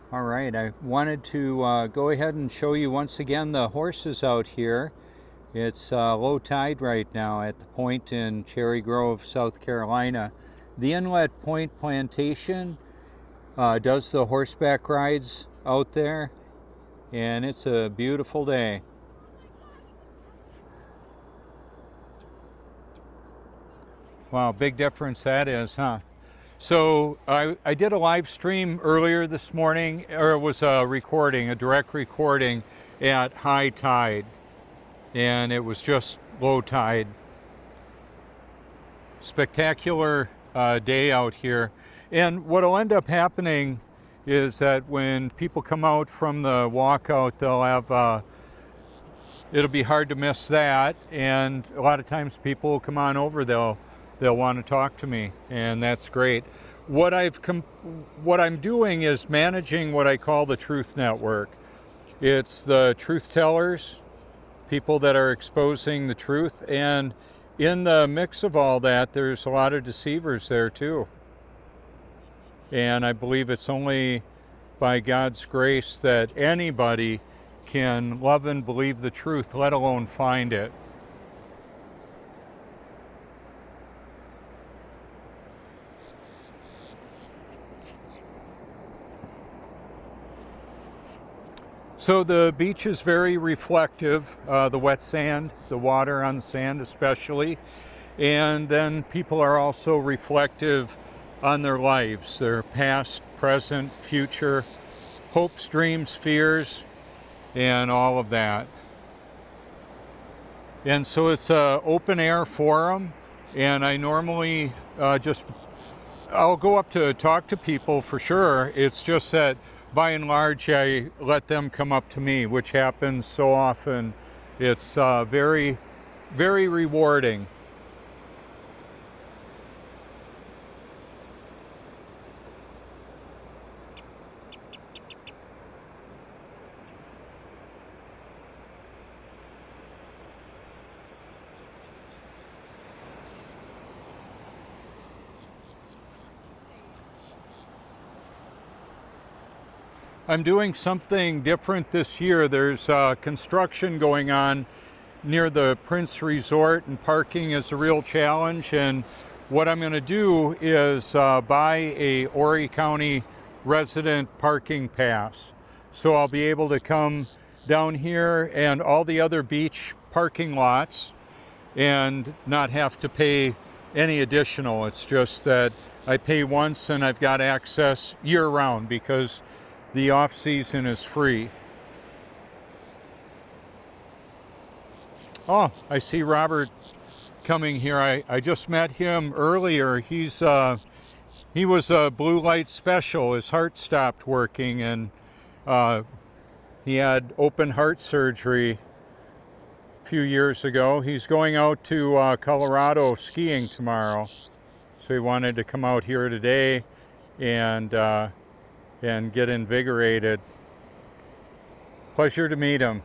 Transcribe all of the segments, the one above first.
All right, I wanted to go ahead and show you once again the horses out here. It's low tide right now at the point in Cherry Grove, South Carolina. The Inlet Point Plantation does the horseback rides out there, and it's a beautiful day. Wow, big difference that is, huh? So I did a live stream earlier this morning, or it was a recording, a direct recording at high tide, and it was just low tide. Spectacular day out here. And what'll end up happening is that when people come out from the walkout, they'll have, it'll be hard to miss that, and a lot of times people will come on over, they'll want to talk to me, and that's great. What I'm doing is managing what I call the Truth Network. It's the truth tellers, people that are exposing the truth, and in the mix of all that, there's a lot of deceivers there too. And I believe it's only by God's grace that anybody can love and believe the truth, let alone find it. So the beach is very reflective, the wet sand, the water on the sand especially, and then people are also reflective on their lives, their past, present, future, hopes, dreams, fears, and all of that. And so it's an open air forum, and I normally I'll go up to talk to people for sure. It's just that by and large, I let them come up to me, which happens so often. It's very, very rewarding. I'm doing something different this year. There's construction going on near the Prince Resort, and parking is a real challenge. And what I'm going to do is buy a Horry County resident parking pass. So I'll be able to come down here and all the other beach parking lots and not have to pay any additional. It's just that I pay once and I've got access year round because the off season is free. Oh, I see Robert coming here. I just met him earlier. He was a blue light special. His heart stopped working, and he had open heart surgery a few years ago. He's going out to Colorado skiing tomorrow, so he wanted to come out here today and get invigorated. Pleasure to meet him.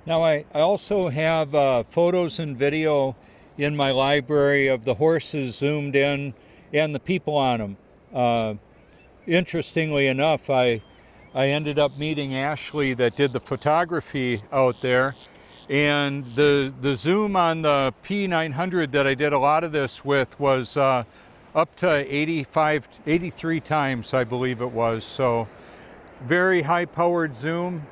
Now I also have photos and video in my library of the horses zoomed in and the people on them. Interestingly enough, I ended up meeting Ashley that did the photography out there, and the zoom on the P900 that I did a lot of this with was up to 83 times, I believe it was. So very high powered zoom.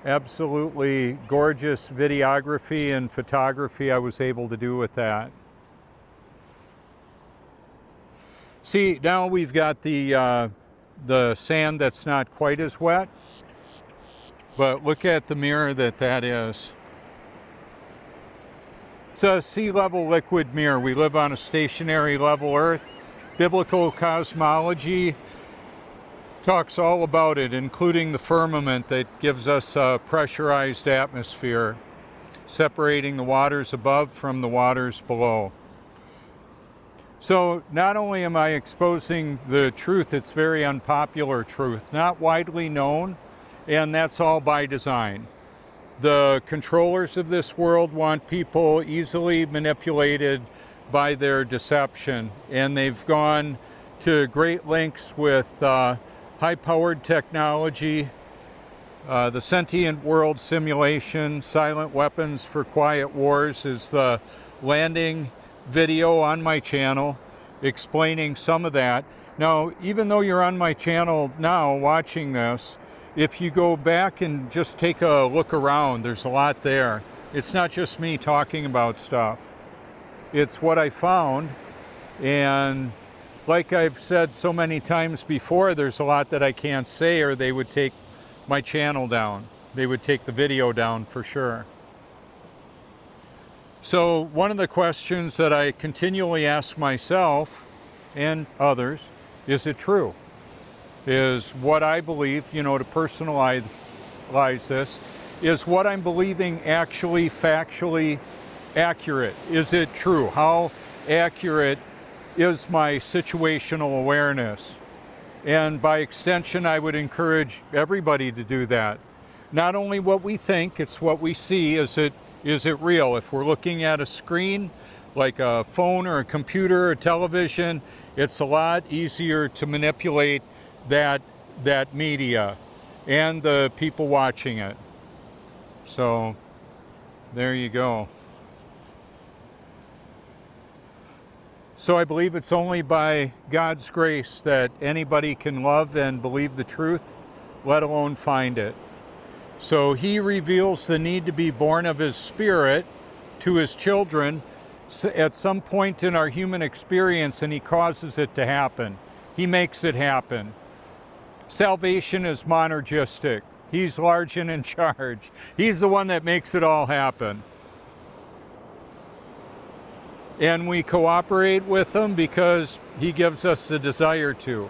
Absolutely gorgeous videography and photography I was able to do with that. See, now we've got the sand that's not quite as wet, but look at the mirror that is. It's a sea level liquid mirror. We live on a stationary level Earth. Biblical cosmology talks all about it, including the firmament that gives us a pressurized atmosphere, separating the waters above from the waters below. So not only am I exposing the truth, it's very unpopular truth, not widely known, and that's all by design. The controllers of this world want people easily manipulated by their deception, and they've gone to great lengths with high-powered technology, the sentient world simulation, silent weapons for quiet wars is the landing video on my channel explaining some of that. Now, even though you're on my channel now watching this, if you go back and just take a look around, there's a lot there. It's not just me talking about stuff. It's what I found, and like I've said so many times before, there's a lot that I can't say or they would take my channel down. They would take the video down for sure. So one of the questions that I continually ask myself and others, is it true? Is what I believe, to personalize this, is what I'm believing actually factually accurate? Is it true? How accurate is my situational awareness? And by extension, I would encourage everybody to do that. Not only what we think, it's what we see. Is it real? If we're looking at a screen, like a phone or a computer or a television, it's a lot easier to manipulate that media and the people watching it. So there you go. So I believe it's only by God's grace that anybody can love and believe the truth, let alone find it. So he reveals the need to be born of his Spirit to his children at some point in our human experience, and he causes it to happen. He makes it happen. Salvation is monergistic. He's large and in charge. He's the one that makes it all happen. And we cooperate with him because he gives us the desire to.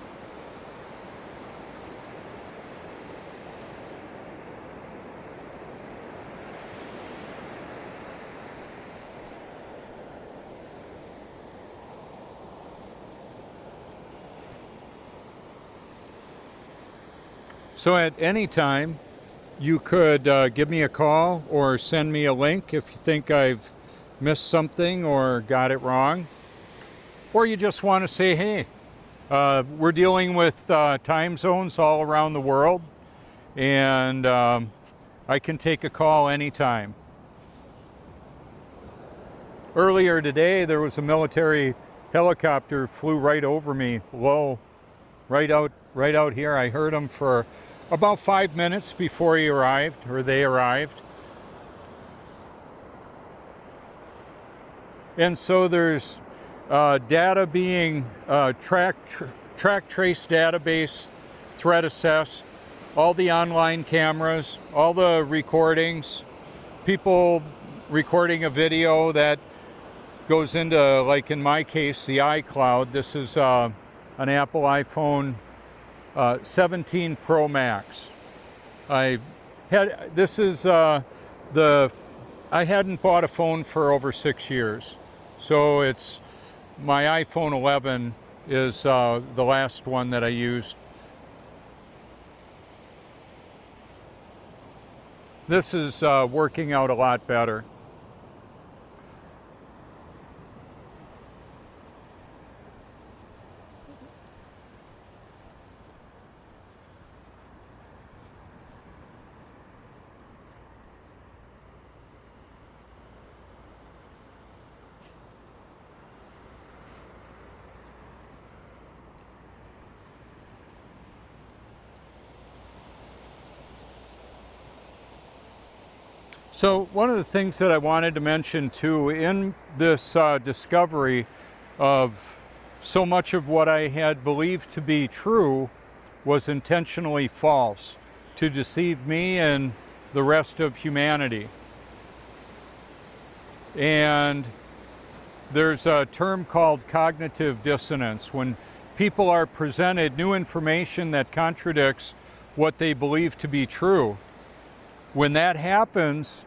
So at any time, you could give me a call or send me a link if you think I've missed something or got it wrong. Or you just want to say, hey, we're dealing with time zones all around the world, and I can take a call anytime. Earlier today, there was a military helicopter flew right over me, low, right out here. I heard him for about 5 minutes before he arrived, or they arrived. And so there's data being track trace database, threat assess, all the online cameras, all the recordings, people recording a video that goes into, like in my case, the iCloud. This is an Apple iPhone 17 Pro Max. I hadn't bought a phone for over 6 years. So it's my iPhone 11 is the last one that I used. This is working out a lot better. So one of the things that I wanted to mention too, in this discovery of so much of what I had believed to be true was intentionally false to deceive me and the rest of humanity. And there's a term called cognitive dissonance, when people are presented new information that contradicts what they believe to be true. When that happens,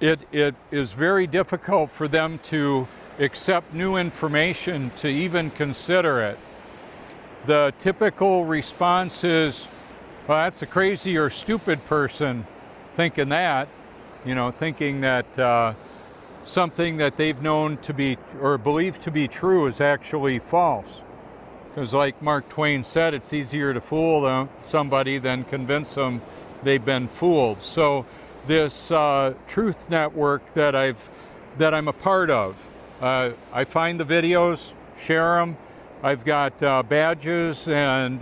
it is very difficult for them to accept new information, to even consider it. The typical response is, well, that's a crazy or stupid person thinking that, thinking that something that they've known to be or believed to be true is actually false. Because like Mark Twain said, it's easier to fool somebody than convince them they've been fooled. So this truth network that I'm a part of, I find the videos, share them. I've got badges and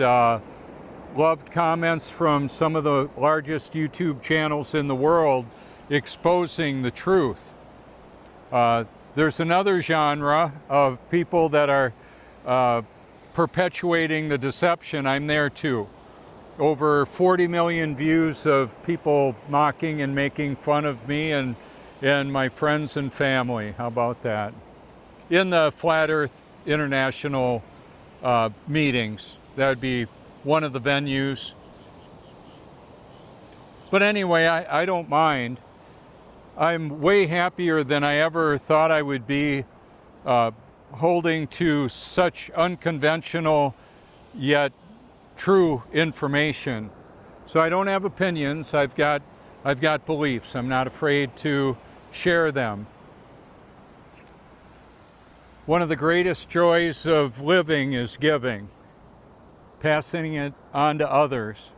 loved comments from some of the largest YouTube channels in the world exposing the truth. There's another genre of people that are perpetuating the deception. I'm there too. Over 40 million views of people mocking and making fun of me and my friends and family. How about that? In the Flat Earth International meetings, that would be one of the venues. But anyway, I don't mind. I'm way happier than I ever thought I would be holding to such unconventional yet true information. So I don't have opinions. I've got beliefs. I'm not afraid to share them. One of the greatest joys of living is giving, passing it on to others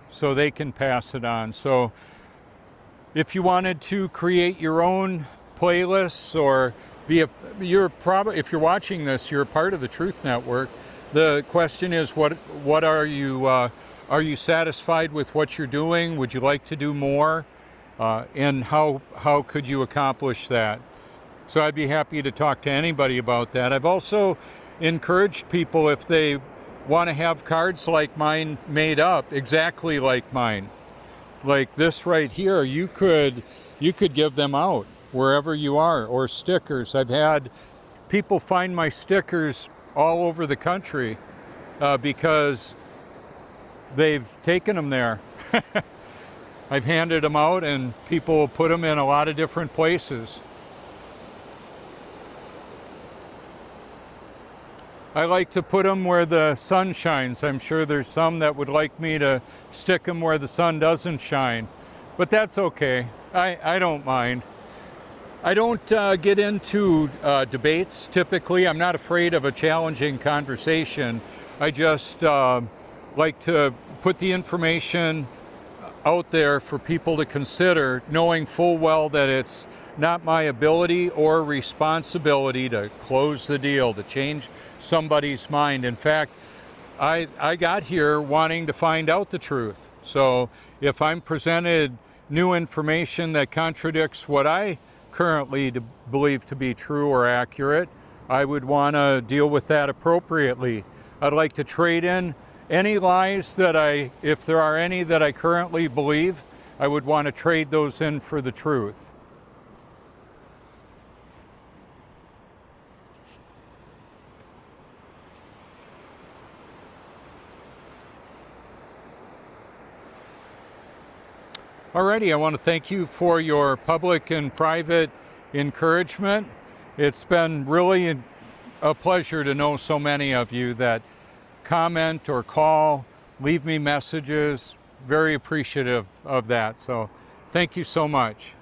so they can pass it on. So if you wanted to create your own playlists or if you're watching this, you're a part of the Truth Network. The question is, what are you satisfied with what you're doing? Would you like to do more? And how could you accomplish that? So I'd be happy to talk to anybody about that. I've also encouraged people, if they want to have cards like mine made up, exactly like mine, like this right here, you could give them out wherever you are, or stickers. I've had people find my stickers all over the country because they've taken them there. I've handed them out and people put them in a lot of different places. I like to put them where the sun shines. I'm sure there's some that would like me to stick them where the sun doesn't shine, but that's okay. I don't mind. I don't get into debates typically. I'm not afraid of a challenging conversation. I just like to put the information out there for people to consider, knowing full well that it's not my ability or responsibility to close the deal, to change somebody's mind. In fact, I got here wanting to find out the truth. So if I'm presented new information that contradicts what I currently believe to be true or accurate, I would want to deal with that appropriately. I'd like to trade in any lies that if there are any that I currently believe, I would want to trade those in for the truth. Alrighty, I want to thank you for your public and private encouragement. It's been really a pleasure to know so many of you that comment or call, leave me messages. Very appreciative of that. So thank you so much.